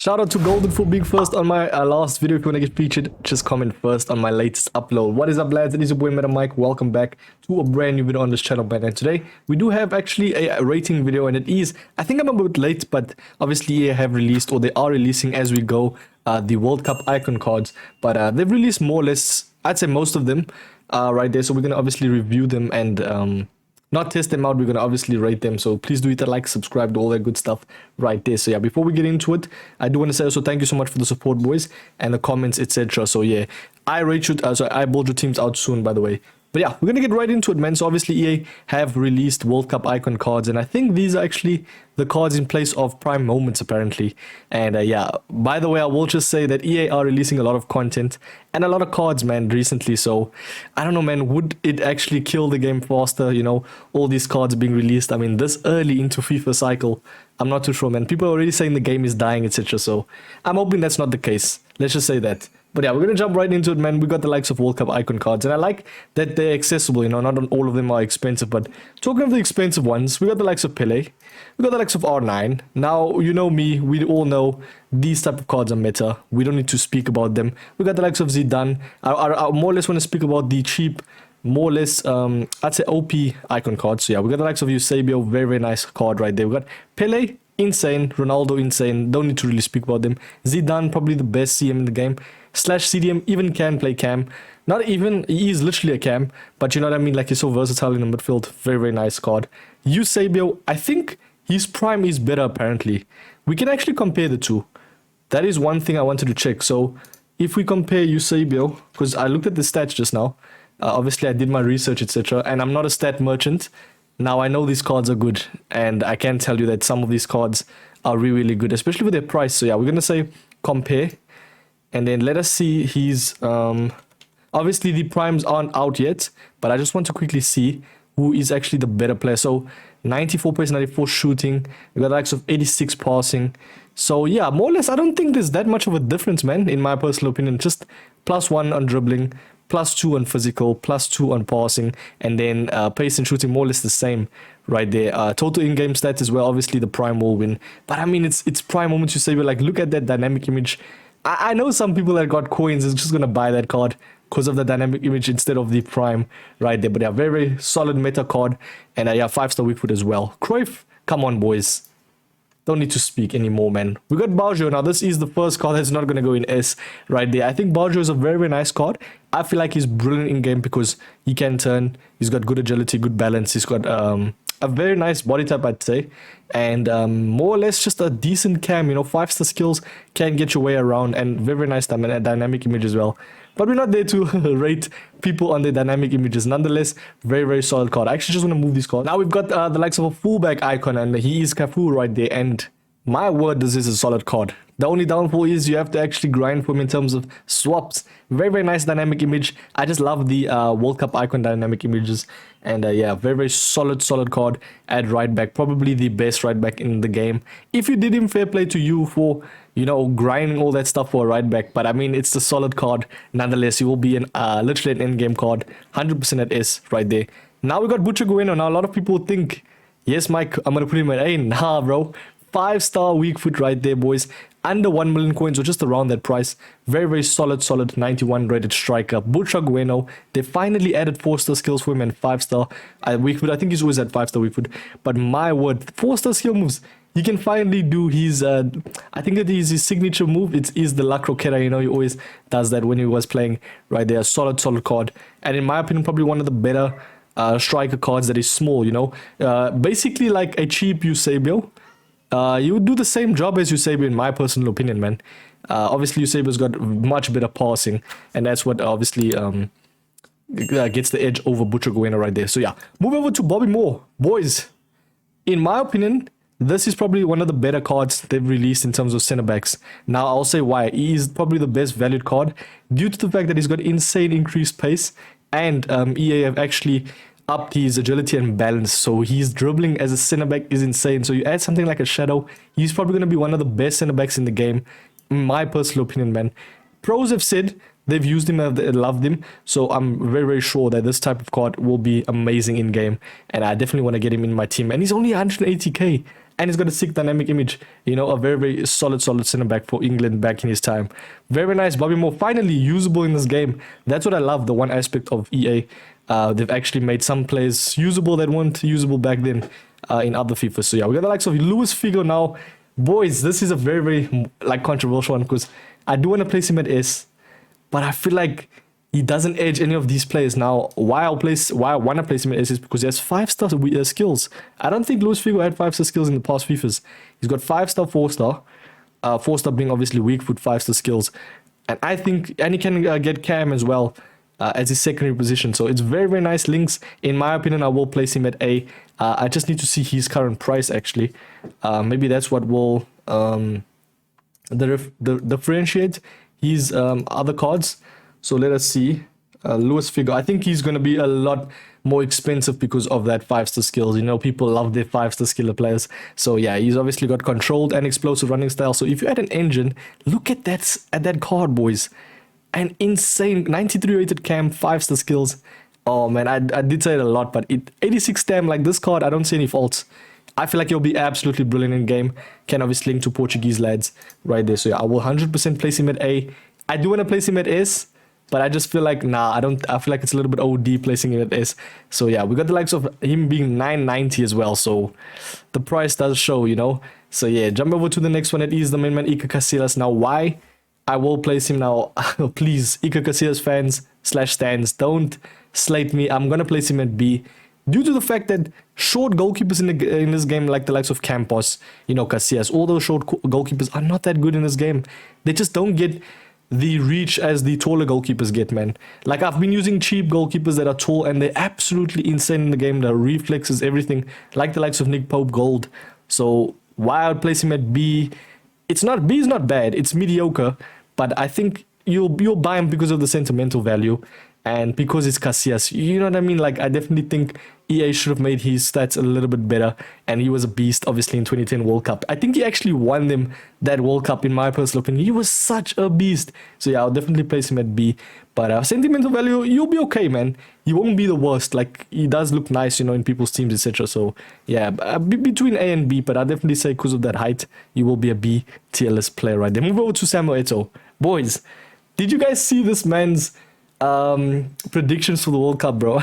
Shout out to Golden for being first on my last video. If you want to get featured, just comment first on my latest upload. What is up, lads? It is your boy MetaMike. Welcome back to a brand new video on this channel, man. And today we do have actually a rating video, and it is, I think I'm a bit late, but obviously EA have released, or they are releasing as we go, the World Cup icon cards. But they've released more or less, I'd say most of them right there. So we're gonna obviously review them and not test them out. We're gonna obviously rate them, so please do hit that like, subscribe, do all that good stuff right there. So yeah, before we get into it, I do want to say also thank you so much for the support, boys, and the comments, etc. So yeah, I rate you, I build your teams out soon, by the way. But yeah, we're gonna get right into it, man. So obviously EA have released World Cup icon cards, and I think these are actually the cards in place of prime moments, apparently. And yeah, by the way, I will just say that EA are releasing a lot of content and a lot of cards, man, recently. So I don't know, man, would it actually kill the game faster, you know, all these cards being released? I mean, this early into FIFA cycle, I'm not too sure, man. People are already saying the game is dying, etc. So I'm hoping that's not the case. Let's just say that. But yeah, we're going to jump right into it, man. We got the likes of World Cup icon cards, and I like that they're accessible, you know, not all of them are expensive. But talking of the expensive ones, we got the likes of Pele, we got the likes of R9. Now, you know me, we all know these type of cards are meta. We don't need to speak about them. We got the likes of Zidane. I more or less want to speak about the cheap, more or less, I'd say OP icon cards. So yeah, we got the likes of Eusebio, very, very nice card right there. We got Pele, insane. Ronaldo, insane. Don't need to really speak about them. Zidane, probably the best CM in the game. Slash CDM, even can play cam. Not even, he is literally a cam, but you know what I mean, like he's so versatile in the midfield. Very, very nice card. Eusebio, I think his prime is better apparently. We can actually compare the two. That is one thing I wanted to check. So if we compare Eusebio, because I looked at the stats just now, obviously I did my research, etc. And I'm not a stat merchant. Now I know these cards are good, and I can tell you that some of these cards are really, really good, especially with their price. So yeah, we're going to say compare. And then let us see his, obviously the primes aren't out yet, but I just want to quickly see who is actually the better player. So 94 pace, 94 shooting, we got the likes of 86 passing. So yeah, more or less, I don't think there's that much of a difference, man, in my personal opinion. Just +1 on dribbling, +2 on physical, +2 on passing, and then pace and shooting more or less the same right there. Total in-game stats as well, obviously the prime will win. But I mean, it's prime moments, you say, but like, look at that dynamic image. I know some people that got coins is just going to buy that card because of the dynamic image instead of the prime right there. But yeah, very, very solid meta card. And yeah, 5-star weak foot as well. Cruyff, come on, boys. Don't need to speak anymore, man. We got Baggio. Now, this is the first card that's not going to go in S right there. I think Baggio is a very, very nice card. I feel like he's brilliant in game because he can turn. He's got good agility, good balance. He's got a very nice body type, I'd say. And more or less just a decent cam, you know, 5-star skills can get your way around, and very, very nice dynamic image as well. But we're not there to rate people on their dynamic images. Nonetheless, very, very solid card. I actually just want to move this card. Now we've got the likes of a fullback icon, and he is Cafu right there. And my word, this is a solid card. The only downfall is you have to actually grind for him in terms of swaps. Very, very nice dynamic image. I just love the World Cup icon dynamic images. And yeah, very, very solid card at right back. Probably the best right back in the game. If you did him, fair play to you for, you know, grinding all that stuff for a right back. But I mean, it's the solid card. Nonetheless, he will be an literally an in-game card. 100% at S right there. Now we got Butcher Gueno. Now a lot of people think, yes, Mike, I'm going to put him at A. Nah, bro. 5-star weak foot right there, boys. Under 1 million coins, or just around that price. Very, very solid 91 rated striker. Butcher Gueno. They finally added 4-star skills for him and 5-star weak foot. I think he's always at 5-star weak foot. But my word, 4-star skill moves. He can finally do his, I think that is his signature move. It is the La Croqueta, you know, he always does that when he was playing right there. Solid card. And in my opinion, probably one of the better striker cards that is small, you know. Basically like a cheap Eusebio. You would do the same job as Eusebio in my personal opinion, man. Obviously, Eusebio's got much better passing, and that's what obviously gets the edge over Butcher Gueno right there. So yeah, move over to Bobby Moore. Boys, in my opinion, this is probably one of the better cards they've released in terms of center backs. Now, I'll say why. He is probably the best valued card due to the fact that he's got insane increased pace, and EA have actually upped his agility and balance. So his dribbling as a center back is insane. So you add something like a Shadow, he's probably going to be one of the best center backs in the game, in my personal opinion, man. Pros have said they've used him and they loved him, so I'm very, very sure that this type of card will be amazing in game, and I definitely want to get him in my team. And he's only 180k. and he's got a sick dynamic image. You know, a very, very solid center back for England back in his time. Very, very nice. Bobby Moore, finally usable in this game. That's what I love, the one aspect of EA. They've actually made some players usable that weren't usable back then in other FIFA. So yeah, we got the likes of Luis Figo now. Boys, this is a very, very like controversial one because I do want to place him at S, but I feel like he doesn't edge any of these players. Now, why I want to place him at S is because he has 5-star skills. I don't think Luis Figo had 5-star skills in the past FIFAs. He's got 5-star, 4-star. 4-star being obviously weak foot, 5-star skills. And I think, and he can get cam as well as his secondary position. So it's very, very nice links. In my opinion, I will place him at A. I just need to see his current price actually. Maybe that's what will differentiate his other cards. So let us see. Luis Figo. I think he's going to be a lot more expensive because of that 5-star skills. You know, people love their 5-star skiller players. So yeah, he's obviously got controlled and explosive running style. So if you add an engine, look at that card, boys. An insane 93 rated cam, 5-star skills. Oh man, I did say it a lot, but 86 stam, like this card, I don't see any faults. I feel like he'll be absolutely brilliant in game. Can obviously link to Portuguese lads right there. So yeah, I will 100% place him at A. I do want to place him at S, but I just feel like, nah, I feel like it's a little bit OD placing him at S. So yeah, we got the likes of him being 990 as well. So the price does show, you know. So yeah, jump over to the next one. It is the main man, Iker Casillas. Now, why I will place him now? Please, Iker Casillas fans / stands, don't slate me. I'm going to place him at B. Due to the fact that short goalkeepers in this game, like the likes of Campos, you know, Casillas, all those short goalkeepers are not that good in this game. They just don't get the reach as the taller goalkeepers get, man. Like, I've been using cheap goalkeepers that are tall and they're absolutely insane in the game. The reflexes, everything, like the likes of Nick Pope Gold. So why I would place him at B? B is not bad, it's mediocre, but I think you'll buy him because of the sentimental value and because it's Casillas. You know what I mean? Like, I definitely think EA should have made his stats a little bit better, and he was a beast, obviously, in 2010 World Cup. I think he actually won them that World Cup, in my personal opinion. He was such a beast. So yeah, I'll definitely place him at B. But sentimental value, you'll be okay, man. He won't be the worst. Like, he does look nice, you know, in people's teams, etc. So yeah, between A and B, but I'll definitely say because of that height, you will be a B tier list player right there. Move over to Samuel Eto'o. Boys, did you guys see this man's predictions for the World Cup, bro?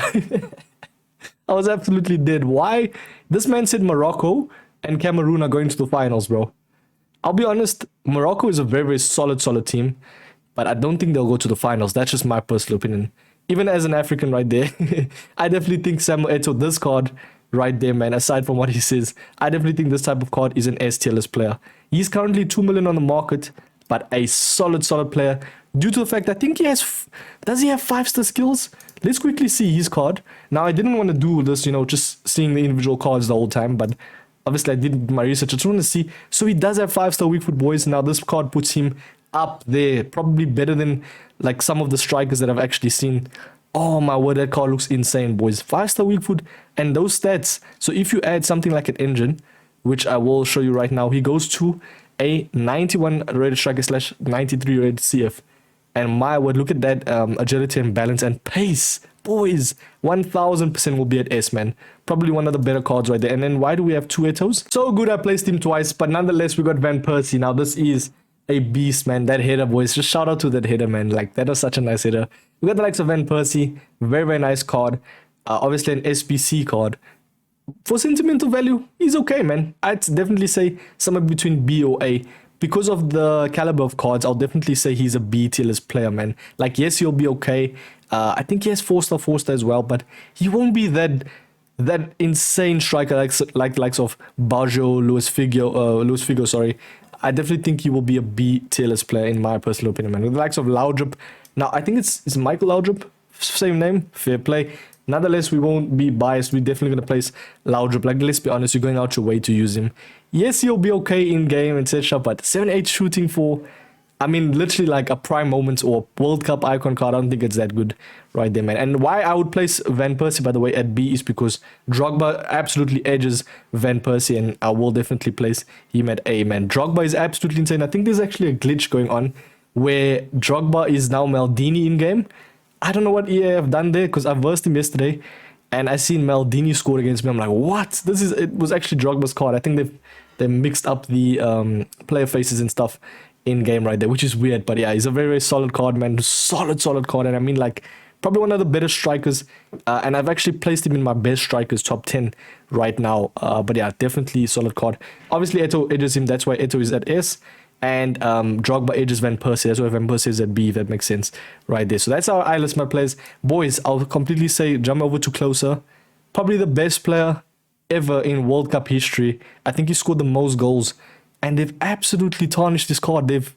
I was absolutely dead. Why? This man said Morocco and Cameroon are going to the finals, bro. I'll be honest, Morocco is a very, very solid team, but I don't think they'll go to the finals. That's just my personal opinion. Even as an African right there, I definitely think Samuel Eto'o, this card right there, man, aside from what he says, I definitely think this type of card is an S tier list player. He's currently 2 million on the market, but a solid player. Due to the fact, I think he has, does he have 5-star skills? Let's quickly see his card. Now, I didn't want to do this, you know, just seeing the individual cards the whole time, but obviously I did my research. I just want to see. So he does have 5-star weak foot, boys. Now, this card puts him up there, probably better than like some of the strikers that I've actually seen. Oh my word, that card looks insane, boys. 5-star weak foot and those stats. So if you add something like an engine, which I will show you right now, he goes to a 91 rated striker / 93 rated CF. And my word, look at that agility and balance and pace. Boys, 1000% will be at S, man. Probably one of the better cards right there. And then why do we have 2 Eto'os? So good, I placed him twice. But nonetheless, we got Van Persie. Now, this is a beast, man. That header, boys. Just shout out to that header, man. Like, that was such a nice header. We got the likes of Van Persie. Very, very nice card. Obviously, an SBC card. For sentimental value, he's okay, man. I'd definitely say somewhere between B or A. Because of the caliber of cards, I'll definitely say he's a B tier list player, man. Like, yes, he'll be okay. I think he has 4-star as well, but he won't be that insane striker like the likes of Baggio, Luis Figo, sorry. I definitely think he will be a B tier list player in my personal opinion, man. With the likes of Laudrup. Now, I think it's Michael Laudrup, same name, fair play. Nonetheless, we won't be biased. We're definitely going to place Laudrup. Like, let's be honest, you're going out your way to use him. Yes, he'll be okay in game, etc. But 7-8 shooting for, I mean, literally like a prime moments or World Cup icon card. I don't think it's that good right there, man. And why I would place Van Persie, by the way, at B is because Drogba absolutely edges Van Persie, and I will definitely place him at A, man. Drogba is absolutely insane. I think there's actually a glitch going on where Drogba is now Maldini in game. I don't know what EA have done there because I versed him yesterday and I seen Maldini score against me. I'm like, what? It was actually Drogba's card. I think they mixed up the player faces and stuff in game right there, which is weird. But yeah, he's a very, very solid card, man. Solid card. And I mean, like, probably one of the better strikers. And I've actually placed him in my best strikers top 10 right now. But yeah, definitely solid card. Obviously, Eto'o edges him. That's why Eto'o is at S. And Drogba edges Van Persie. That's why Van Persie is at B, if that makes sense right there. So that's how I list my players. Boys, I'll completely say jump over to closer. Probably the best player ever in World Cup history. I think he scored the most goals. And they've absolutely tarnished this card. They've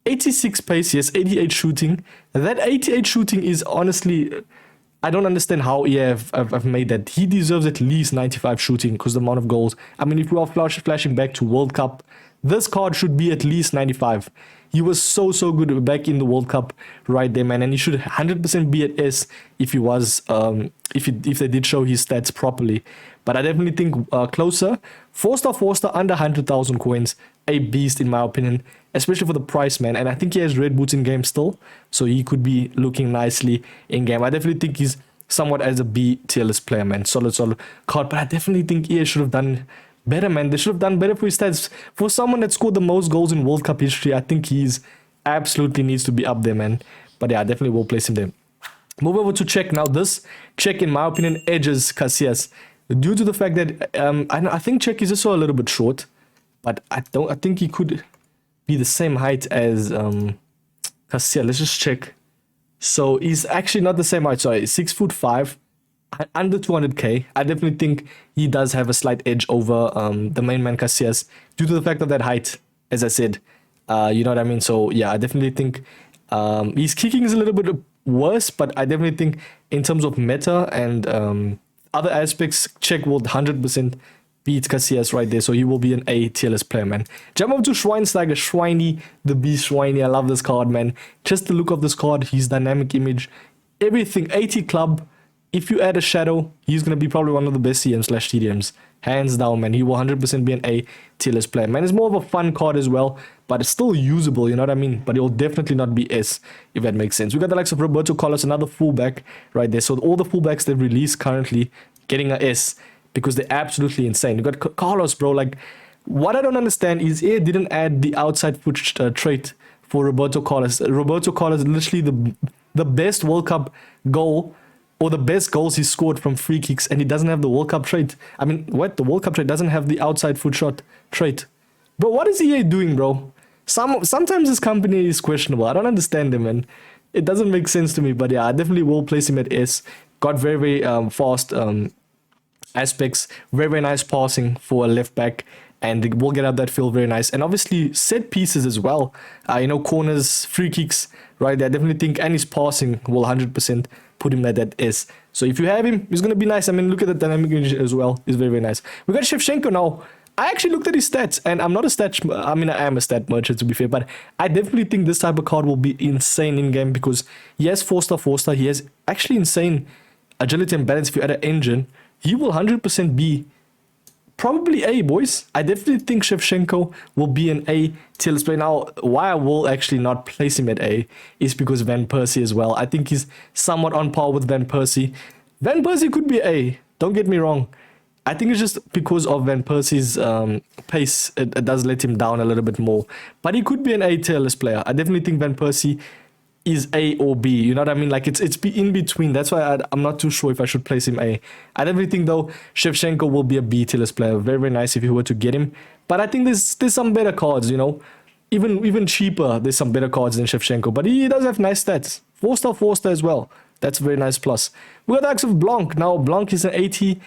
86 pace, yes, 88 shooting. That 88 shooting is honestly, I don't understand how I've made that. He deserves at least 95 shooting because the amount of goals. I mean, if we are flashing back to World Cup, this card should be at least 95. He was so good back in the World Cup right there, man. And he should 100% be at S if he was, if they did show his stats properly. But I definitely think closer. 4-star under 100,000 coins. A beast in my opinion, especially for the price, man. And I think he has red boots in game still, so he could be looking nicely in game. I definitely think he's somewhat as a B tier list player, man. Solid card. But I definitely think EA should have done better, man. They should have done better for his stats. For someone that scored the most goals in World Cup history, I think he's absolutely needs to be up there, man. But yeah, I definitely will place him there. Move over to Czech now. This Czech, in my opinion, edges Casillas due to the fact that I think Czech is also a little bit short, but I think he could be the same height as Casillas. Let's just check. So he's actually not the same height. Sorry, 6'5", under 200k. I definitely think he does have a slight edge over the main man Casillas due to the fact of that height, as I said. You know what I mean? So yeah, I definitely think his kicking is a little bit worse, but I definitely think in terms of meta and other aspects, Czech will 100% beat Casillas right there. So he will be an A tier list player, man. Jump up to Schweinsteiger, Schweiny, the beast Schweiny. I love this card, man. Just the look of this card, his dynamic image, everything. 80 club. If you add a shadow, he's going to be probably one of the best CM/TDMs. Hands down, man. He will 100% be an A tier list player, man. It's more of a fun card as well, but it's still usable, you know what I mean? But it will definitely not be S, if that makes sense. We got the likes of Roberto Carlos, another fullback right there. So all the fullbacks they've released currently getting a S because they're absolutely insane. You got Carlos, bro. Like, what I don't understand is EA didn't add the outside foot trait for Roberto Carlos. Roberto Carlos is literally the best World Cup goal, or the best goals he scored from free kicks, and he doesn't have the World Cup trait. I mean, what? The World Cup trait doesn't have the outside foot shot trait. Bro, what is EA doing, bro? Sometimes this company is questionable. I don't understand him, man. It doesn't make sense to me, but yeah, I definitely will place him at S. Got very fast aspects, very nice passing for a left back, and we'll get out that field very nice. And obviously set pieces as well. You know, corners, free kicks, right there. I definitely think, and his passing will 100% put him at that S. So if you have him, he's going to be nice. I mean, look at the dynamic range as well. It's very nice. We got Shevchenko now. I actually looked at his stats, and I'm not a stat... I mean, I am a stat merchant, to be fair, but I definitely think this type of card will be insane in-game because he has 4-star. He has actually insane agility and balance. If you add an engine, he will 100% be probably A, boys. I definitely think Shevchenko will be an A tier list player. Now, why I will actually not place him at A is because Van Persie as well. I think he's somewhat on par with Van Persie. Van Persie could be A, don't get me wrong. I think it's just because of Van Persie's pace, it does let him down a little bit more. But he could be an A tier list player. I definitely think Van Persie is A or B. You know what I mean? Like, it's in between. That's why I'm not too sure if I should place him A. I definitely think, though, Shevchenko will be a B tier list player. Very nice if you were to get him. But I think there's some better cards, you know. Even cheaper, there's some better cards than Shevchenko. But he does have nice stats. 4-star as well. That's a very nice plus. We got the likes of Blanc. Now, Blanc is an 80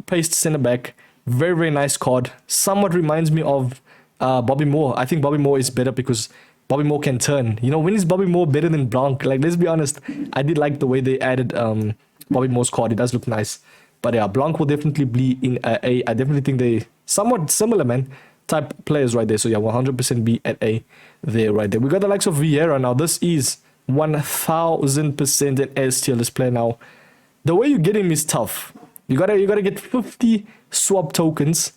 paced center back. Very nice card. Somewhat reminds me of Bobby Moore. I think Bobby Moore is better because Bobby Moore can turn. You know, when is Bobby Moore better than Blanc? Like, let's be honest. I did like the way they added Bobby Moore's card. It does look nice. But yeah, Blanc will definitely be in A. I definitely think they somewhat similar, man, type players right there. So yeah, 100% be at A there right there. We got the likes of Vieira now. This is 1000% an S tier list player now. The way you get him is tough. You gotta get 50 swap tokens,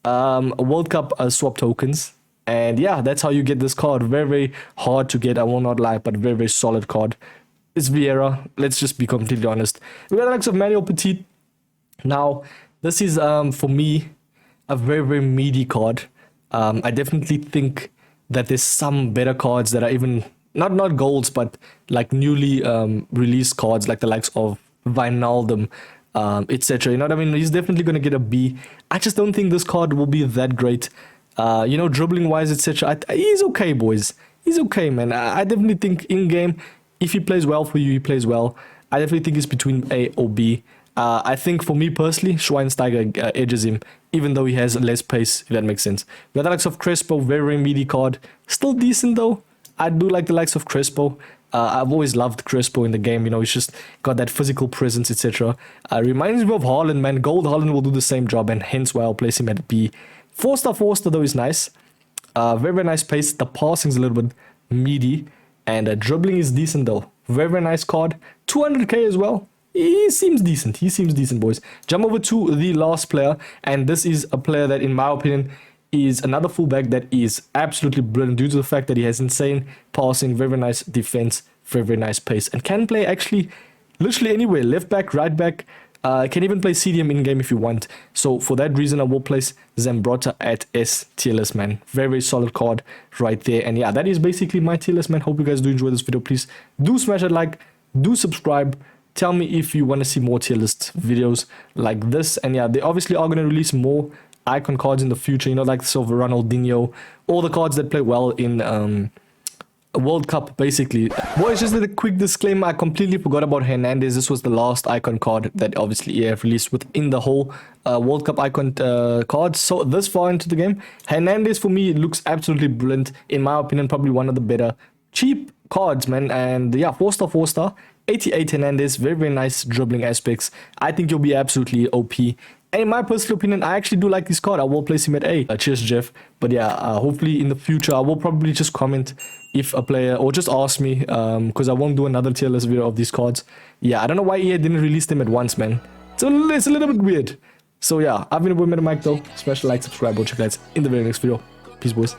World Cup swap tokens. And yeah, that's how you get this card. Very hard to get, I will not lie, but very solid card. It's Vieira. Let's just be completely honest. We got the likes of Manuel Petit. Now, this is, for me, a very, very meaty card. I definitely think that there's some better cards that are even not golds, but like newly released cards, like the likes of Wijnaldum, etc. You know what I mean? He's definitely gonna get a B. I just don't think this card will be that great. You know, dribbling wise, etc. He's okay, boys. He's okay, man. I definitely think in game, if he plays well for you, he plays well. I definitely think it's between A or B. I think for me personally, Schweinsteiger edges him, even though he has less pace, if that makes sense. We got the likes of Crespo, very, very meaty card. Still decent though. I do like the likes of Crespo. I've always loved Crespo in the game. You know, he's just got that physical presence, etc. Reminds me of Haaland, man. Gold Haaland will do the same job, and hence why I'll place him at B. Forster though is nice. Very, very nice pace. The passing's a little bit meaty, and dribbling is decent though. Very, very nice card. 200k as well. He seems decent. He seems decent, boys. Jump over to the last player, and this is a player that, in my opinion, is another fullback that is absolutely brilliant due to the fact that he has insane passing, very, very nice defense, very, very nice pace, and can play actually literally anywhere. Left back, right back. Can even play CDM in game if you want. So for that reason, I will place Zambrotta at S tier list, man. Very, very solid card right there. And yeah, that is basically my tier list, man. Hope you guys do enjoy this video. Please do smash that like, do subscribe. Tell me if you want to see more tier list videos like this. And yeah, they obviously are going to release more icon cards in the future, you know, like Silver Ronaldinho, all the cards that play well in World Cup, basically. Boys, just a quick disclaimer, I completely forgot about Hernandez. This was the last icon card that obviously EA have released within the whole World Cup icon cards. So this far into the game, Hernandez for me looks absolutely brilliant. In my opinion, probably one of the better cheap cards, man. And yeah, 4-star, 88 Hernandez, very, very nice dribbling aspects. I think he'll be absolutely OP. And in my personal opinion, I actually do like this card. I will place him at A. Cheers, Jeff. But yeah, hopefully in the future, I will probably just comment if a player, or just ask me, because I won't do another tier list video of these cards. Yeah, I don't know why EA didn't release them at once, man. It's a little bit weird. So yeah, I've been with MetaMike though. Smash the like, subscribe, we'll check you guys in the very next video. Peace, boys.